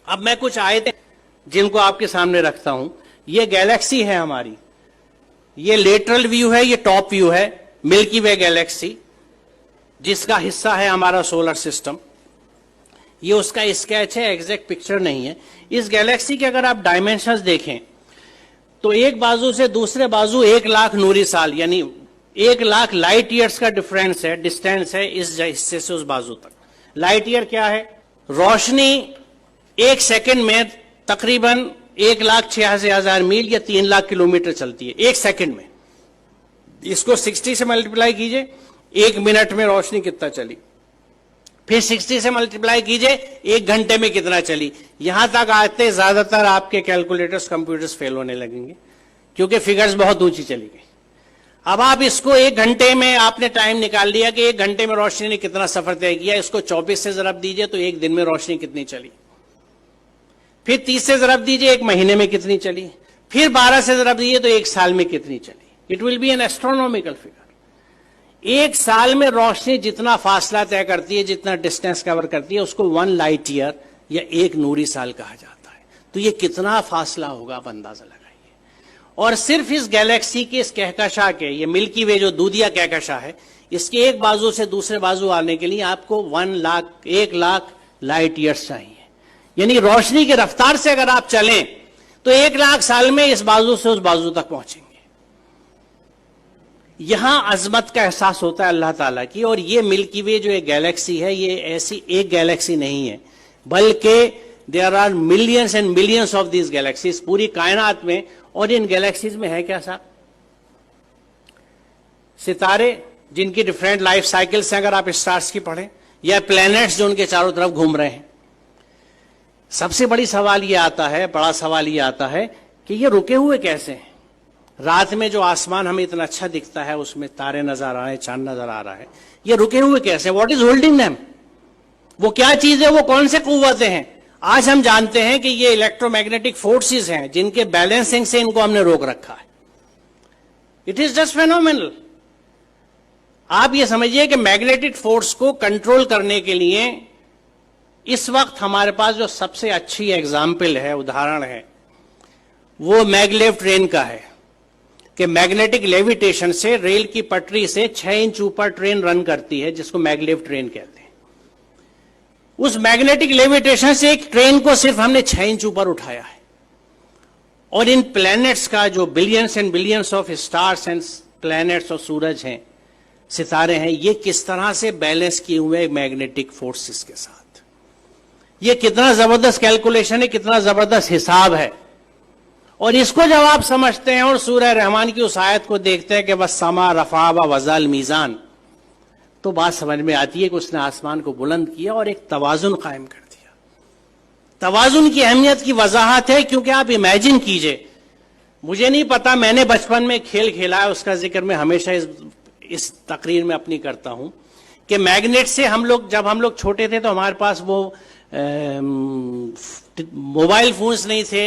अब मैं कुछ आयतें जिनको आपके सामने रखता हूं। ये गैलेक्सी है हमारी, ये लेटरल व्यू है, ये टॉप व्यू है मिल्की वे गैलेक्सी, जिसका हिस्सा है हमारा सोलर सिस्टम। ये उसका स्केच है, एग्जैक्ट पिक्चर नहीं है। इस गैलेक्सी के अगर आप डायमेंशंस देखें तो एक बाजू से दूसरे बाजू 1,00,000 नूरी साल यानी 1,00,000 लाइट ईयर्स का डिफरेंस है, डिस्टेंस है इस हिस्से से उस बाजू तक। लाइट ईयर क्या है? रोशनी 1 सेकंड में तकरीबन 1,86,000 मील या 3,00,000 किलोमीटर चलती है 1 सेकंड में। इसको 60 से मल्टीप्लाई कीजिए, 1 मिनट में रोशनी कितना चली, फिर 60 से मल्टीप्लाई कीजिए 1 घंटे में कितना चली। यहां तक आते ज्यादातर आपके कैलकुलेटर्स कंप्यूटर्स फेल होने लगेंगे क्योंकि फिगर्स बहुत ऊंची चली गई। अब आप इसको 1 घंटे में आपने टाइम निकाल लिया कि 1 घंटे में रोशनी ने कितना सफर तय किया, इसको 24 से जरब दीजिए तो 1 दिन में रोशनी कितनी चली, फिर 30 से जरब दीजिए 1 महीने में कितनी चली, फिर 12 से जरब दीजिए तो 1 साल में कितनी चली। It will be N astronomical figure. 1 साल में रोशनी जितना फासला तय करती है, जितना डिस्टेंस कवर करती है, उसको 1 लाइट ईयर या 1 नूरी साल कहा जाता है। तो ये कितना फासला होगा आप अंदाजा लगाइए। और सिर्फ इस गैलेक्सी के इस कहकशा के, ये मिल्की वे जो दूधिया कहकशा है, इसके एक बाजू से दूसरे बाजू आने के लिए आपको 1,00,000 लाइट ईयर्स चाहिए। यानी रोशनी की रफ्तार से अगर आप चलें तो 1,00,000 साल में इस बाजू से उस बाजू तक पहुंचेंगे। यहां अजमत का एहसास होता है अल्लाह ताला की। और ये मिल्की वे जो एक गैलेक्सी है, ये ऐसी एक गैलेक्सी नहीं है, बल्कि there are millions and millions of these galaxies पूरी कायनात में। और इन गैलेक्सीज में है क्या साहब? सितारे जिनकी डिफरेंट लाइफ साइकिल्स हैं, अगर आप स्टार्स की पढ़ें, या प्लैनेट्स जो उनके चारों तरफ घूम रहे हैं। सबसे बड़ा सवाल ये आता है कि ये रुके हुए कैसे हैं? रात में जो आसमान हमें इतना अच्छा दिखता है, उसमें तारे नजर आ रहे हैं, चांद नजर आ रहा है, ये रुके हुए कैसे? What is holding them? वो क्या चीज है? वो कौन से कुव्वतें हैं? आज हम जानते हैं कि ये इलेक्ट्रोमैग्नेटिक फोर्सेस हैं जिनके बैलेंसिंग से इनको हमने रोक रखा है। It is just phenomenal. आप ये समझिए कि मैग्नेटिक फोर्स को कंट्रोल करने के लिए इस वक्त हमारे पास जो सबसे अच्छी एग्जाम्पल है, उदाहरण है, वो मैगलेव ट्रेन का है कि मैग्नेटिक लेविटेशन से रेल की पटरी से 6 इंच ऊपर ट्रेन रन करती है, जिसको मैगलेव ट्रेन कहते हैं। उस मैग्नेटिक लेविटेशन से एक ट्रेन को सिर्फ हमने 6 इंच ऊपर उठाया है। और इन प्लैनेट्स का जो billions and billions of stars and planets और सूरज हैं, सितारे हैं, ये किस तरह से बैलेंस किए हुए मैग्नेटिक फोर्सेस के साथ। ये कितना जबरदस्त कैलकुलेशन है, कितना जबरदस्त हिसाब है। और इसको जब आप समझते हैं और सूरह रहमान की उस आयत को देखते हैं कि बस समा रफा व वज़ल मीज़ान, तो बात समझ में आती है कि उसने आसमान को बुलंद किया और एक तवाजुन कायम कर दिया। तवाजुन की अहमियत की वजाहत है क्योंकि आप इमेजिन कीजिए, मुझे नहीं पता, मैंने बचपन में खेल खेला है, उसका जिक्र मैं हमेशा इस तकरीर में अपनी करता हूं कि मैग्नेट से जब हम लोग छोटे थे तो हमारे पास वो मोबाइल फोन्स नहीं थे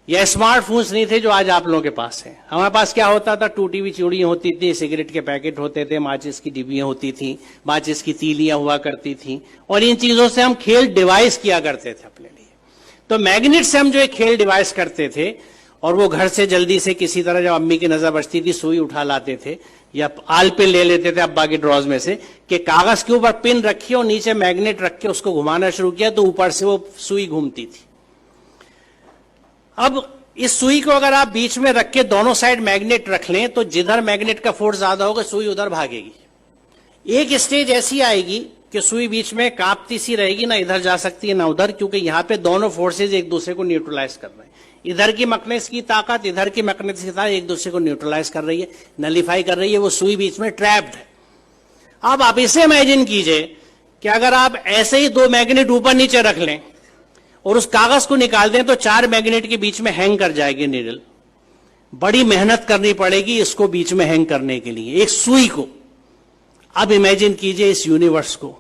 या स्मार्टफोन्स नहीं थे जो आज आप लोगों के पास है। हमारे पास क्या होता था? टूटी हुई चूड़ियां होती थी, सिगरेट के पैकेट होते थे, माचिस की डिब्बियां होती थी, माचिस की तीलियां हुआ करती थी, और इन चीजों से हम खेल डिवाइस किया करते थे अपने लिए। तो मैग्नेट से हम जो एक खेल डिवाइस करते थे, और वो घर से जल्दी से किसी तरह जब अम्मी की नजर बचती थी सुई उठा लाते थे या आल पे ले लेते थे अब्बा के ड्रॉज में से कि कागज के ऊपर पिन रखी और नीचे मैग्नेट रख के उसको घुमाना शुरू किया तो ऊपर से वो सुई घूमती थी। अब इस सुई को अगर आप बीच में रख के दोनों साइड मैग्नेट रख लें तो जिधर मैग्नेट का फोर्स ज्यादा होगा सुई उधर भागेगी। एक स्टेज ऐसी आएगी कि सुई बीच में कांपती सी रहेगी, ना इधर जा सकती है ना उधर, क्योंकि यहां पे दोनों फोर्सेज एक दूसरे को न्यूट्रलाइज कर रहे हैं। इधर की मैग्नेटिक की ताकत, इधर की मैग्नेटिक की ताकत एक दूसरे को न्यूट्रलाइज कर रही है, नलीफाई कर रही है। वो सुई बीच में ट्रैप्ड है। अब आप इसे इमेजिन कीजिए कि अगर आप ऐसे ही 2 मैग्नेट ऊपर नीचे रख लें और उस कागज को निकाल दें तो 4 मैग्नेट के बीच में हैंग कर जाएगी नीडल। बड़ी मेहनत करनी पड़ेगी इसको बीच में हैंग करने के लिए, एक सुई को। अब इमेजिन कीजिए इस यूनिवर्स को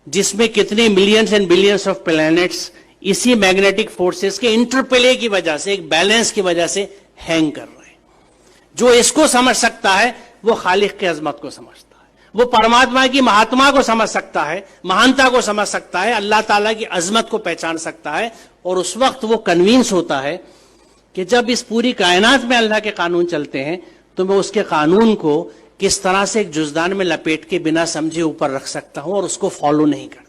जिसमें कितने millions and billions of planets इसी मैग्नेटिक फोर्सेस के इंटरप्ले की वजह से, एक बैलेंस की वजह से हैंग कर रहे हैं। जो इसको समझ सकता है वो खालिक की अजमत को समझता है। वो परमात्मा की महात्मा को समझ सकता है, महानता को समझ सकता है, अल्लाह ताला की अजमत को पहचान सकता है, और उस वक्त वो कन्विंस होता है कि जब इस पूरी कायनात में अल्लाह के कानून चलते हैं तो मैं उसके कानून को किस तरह से एक जुजदान में लपेट के बिना समझे ऊपर रख सकता हूं और उसको फॉलो नहीं कर